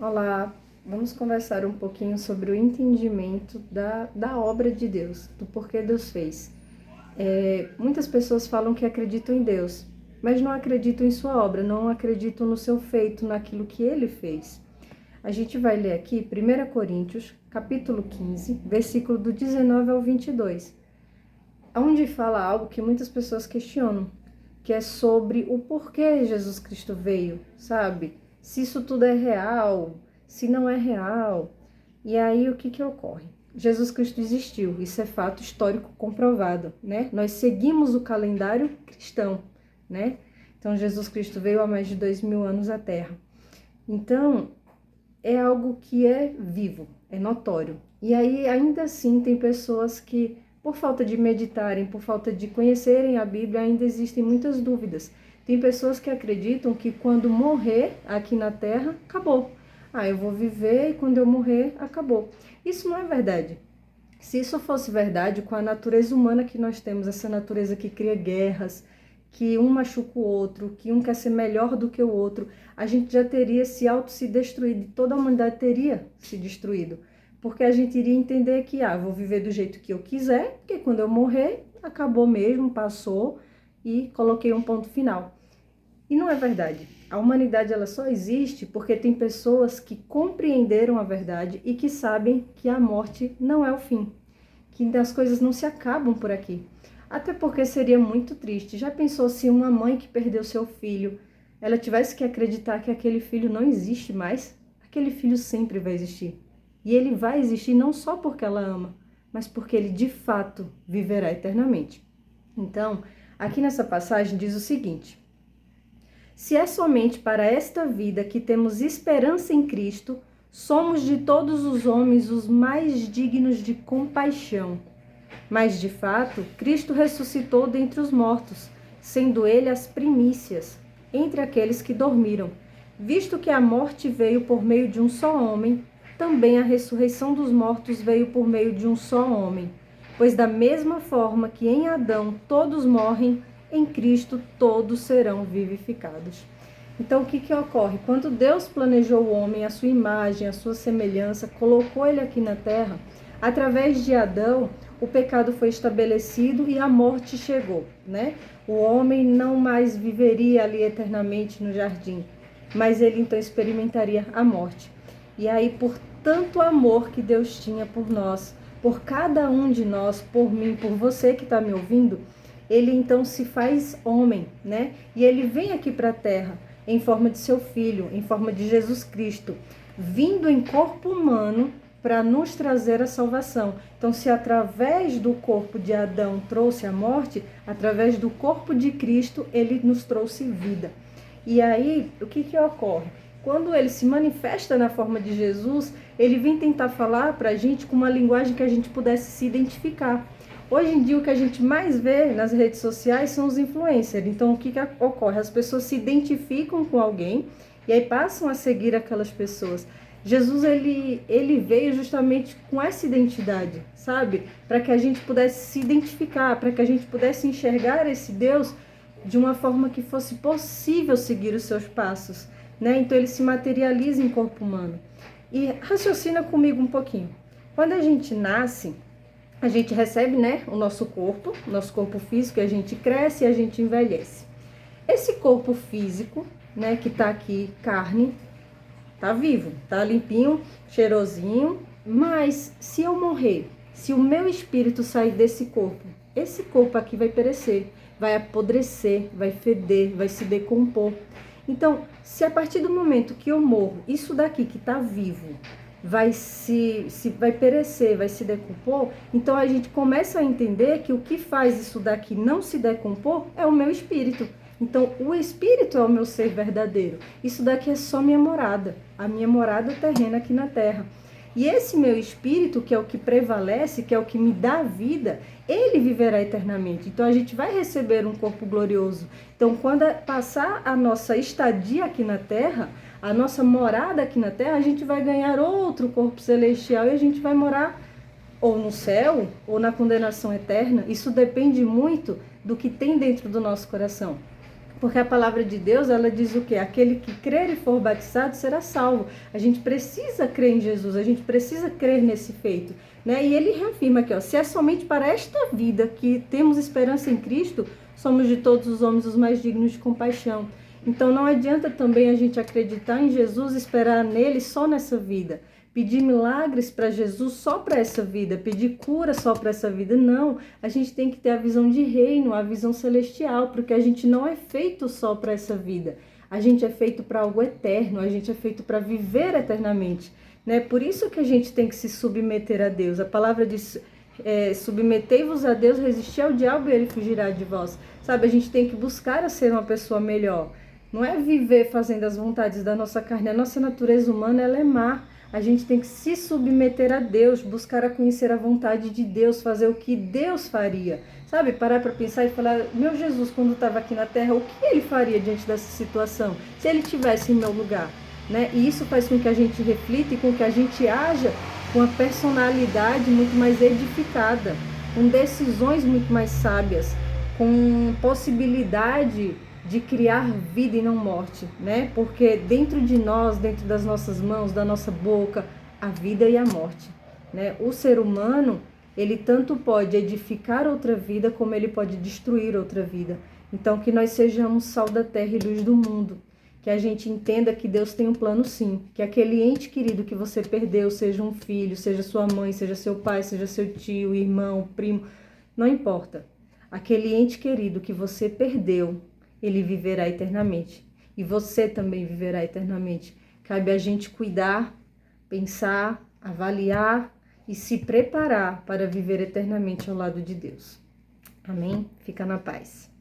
Olá, vamos conversar um pouquinho sobre o entendimento da obra de Deus, do porquê Deus fez. Muitas pessoas falam que acreditam em Deus, mas não acreditam em sua obra, não acreditam no seu feito, naquilo que Ele fez. A gente vai ler aqui 1 Coríntios, capítulo 15, versículo do 19 ao 22, onde fala algo que muitas pessoas questionam, que é sobre o porquê Jesus Cristo veio, sabe? Se isso tudo é real, se não é real. E aí o que ocorre? Jesus Cristo existiu, isso é fato histórico comprovado, né? Nós seguimos o calendário cristão, né? Então Jesus Cristo veio há mais de 2000 anos à Terra. Então é algo que é vivo, é notório. E aí ainda assim tem pessoas que, por falta de meditarem, por falta de conhecerem a Bíblia, ainda existem muitas dúvidas. Tem pessoas que acreditam que quando morrer aqui na Terra, acabou. Eu vou viver e quando eu morrer, acabou. Isso não é verdade. Se isso fosse verdade, com a natureza humana que nós temos, essa natureza que cria guerras, que um machuca o outro, que um quer ser melhor do que o outro, a gente já teria se destruído, toda a humanidade teria se destruído. Porque a gente iria entender que, vou viver do jeito que eu quiser, porque quando eu morrer, acabou mesmo, passou e coloquei um ponto final. E não é verdade. A humanidade ela só existe porque tem pessoas que compreenderam a verdade e que sabem que a morte não é o fim, que as coisas não se acabam por aqui. Até porque seria muito triste. Já pensou se uma mãe que perdeu seu filho, ela tivesse que acreditar que aquele filho não existe mais? Aquele filho sempre vai existir. E ele vai existir não só porque ela ama, mas porque ele de fato viverá eternamente. Então, aqui nessa passagem diz o seguinte: se é somente para esta vida que temos esperança em Cristo, somos de todos os homens os mais dignos de compaixão. Mas, de fato, Cristo ressuscitou dentre os mortos, sendo ele as primícias entre aqueles que dormiram. Visto que a morte veio por meio de um só homem, também a ressurreição dos mortos veio por meio de um só homem. Pois da mesma forma que em Adão todos morrem, em Cristo todos serão vivificados. Então, o que ocorre? Quando Deus planejou o homem, a sua imagem, a sua semelhança, colocou ele aqui na terra, através de Adão, o pecado foi estabelecido e a morte chegou, né? O homem não mais viveria ali eternamente no jardim, mas ele então experimentaria a morte. E aí, por tanto amor que Deus tinha por nós, por cada um de nós, por mim, por você que está me ouvindo, ele então se faz homem, né? E ele vem aqui para a terra em forma de seu filho, em forma de Jesus Cristo, vindo em corpo humano para nos trazer a salvação. Então, se através do corpo de Adão trouxe a morte, através do corpo de Cristo, ele nos trouxe vida. E aí, o que ocorre? Quando ele se manifesta na forma de Jesus, ele vem tentar falar para a gente com uma linguagem que a gente pudesse se identificar. Hoje em dia, o que a gente mais vê nas redes sociais são os influencers. Então, o que ocorre? As pessoas se identificam com alguém e aí passam a seguir aquelas pessoas. Jesus, ele veio justamente com essa identidade, sabe? Para que a gente pudesse se identificar, para que a gente pudesse enxergar esse Deus de uma forma que fosse possível seguir os seus passos, né? Então, ele se materializa em corpo humano. E raciocina comigo um pouquinho. Quando a gente nasce, a gente recebe, né, o nosso corpo físico, e a gente cresce e a gente envelhece. Esse corpo físico, né, que tá aqui, carne, tá vivo, tá limpinho, cheirosinho, mas se eu morrer, se o meu espírito sair desse corpo, esse corpo aqui vai perecer, vai apodrecer, vai feder, vai se decompor. Então, se a partir do momento que eu morro, isso daqui que tá vivo, vai perecer, vai se decompor, então a gente começa a entender que o que faz isso daqui não se decompor é o meu espírito. Então, o espírito é o meu ser verdadeiro. Isso daqui é só minha morada, a minha morada terrena aqui na terra. E esse meu espírito, que é o que prevalece, que é o que me dá vida, ele viverá eternamente. Então, a gente vai receber um corpo glorioso. Então, quando passar a nossa estadia aqui na terra, a nossa morada aqui na terra, a gente vai ganhar outro corpo celestial e a gente vai morar ou no céu ou na condenação eterna. Isso depende muito do que tem dentro do nosso coração. Porque a palavra de Deus, ela diz o quê? Aquele que crer e for batizado será salvo. A gente precisa crer em Jesus, a gente precisa crer nesse feito, né? E ele reafirma aqui, ó, se é somente para esta vida que temos esperança em Cristo, somos de todos os homens os mais dignos de compaixão. Então não adianta também a gente acreditar em Jesus, esperar nele só nessa vida. Pedir milagres para Jesus só para essa vida, pedir cura só para essa vida. Não, a gente tem que ter a visão de reino, a visão celestial, porque a gente não é feito só para essa vida. A gente é feito para algo eterno, a gente é feito para viver eternamente, né? Por isso que a gente tem que se submeter a Deus. A palavra diz, submetei-vos a Deus, resisti ao diabo e ele fugirá de vós. Sabe, a gente tem que buscar a ser uma pessoa melhor. Não é viver fazendo as vontades da nossa carne. A nossa natureza humana, ela é má. A gente tem que se submeter a Deus, buscar a conhecer a vontade de Deus, fazer o que Deus faria. Sabe, parar para pensar e falar, meu Jesus, quando estava aqui na terra, o que ele faria diante dessa situação? Se ele estivesse em meu lugar, né? E isso faz com que a gente reflita e com que a gente haja com uma personalidade muito mais edificada, com decisões muito mais sábias, com possibilidade de criar vida e não morte, né? Porque dentro de nós, dentro das nossas mãos, da nossa boca, a vida e a morte, né? O ser humano, ele tanto pode edificar outra vida, como ele pode destruir outra vida. Então, que nós sejamos sal da terra e luz do mundo. Que a gente entenda que Deus tem um plano sim. Que aquele ente querido que você perdeu, seja um filho, seja sua mãe, seja seu pai, seja seu tio, irmão, primo, não importa. Aquele ente querido que você perdeu, ele viverá eternamente. E você também viverá eternamente. Cabe a gente cuidar, pensar, avaliar e se preparar para viver eternamente ao lado de Deus. Amém? Fica na paz.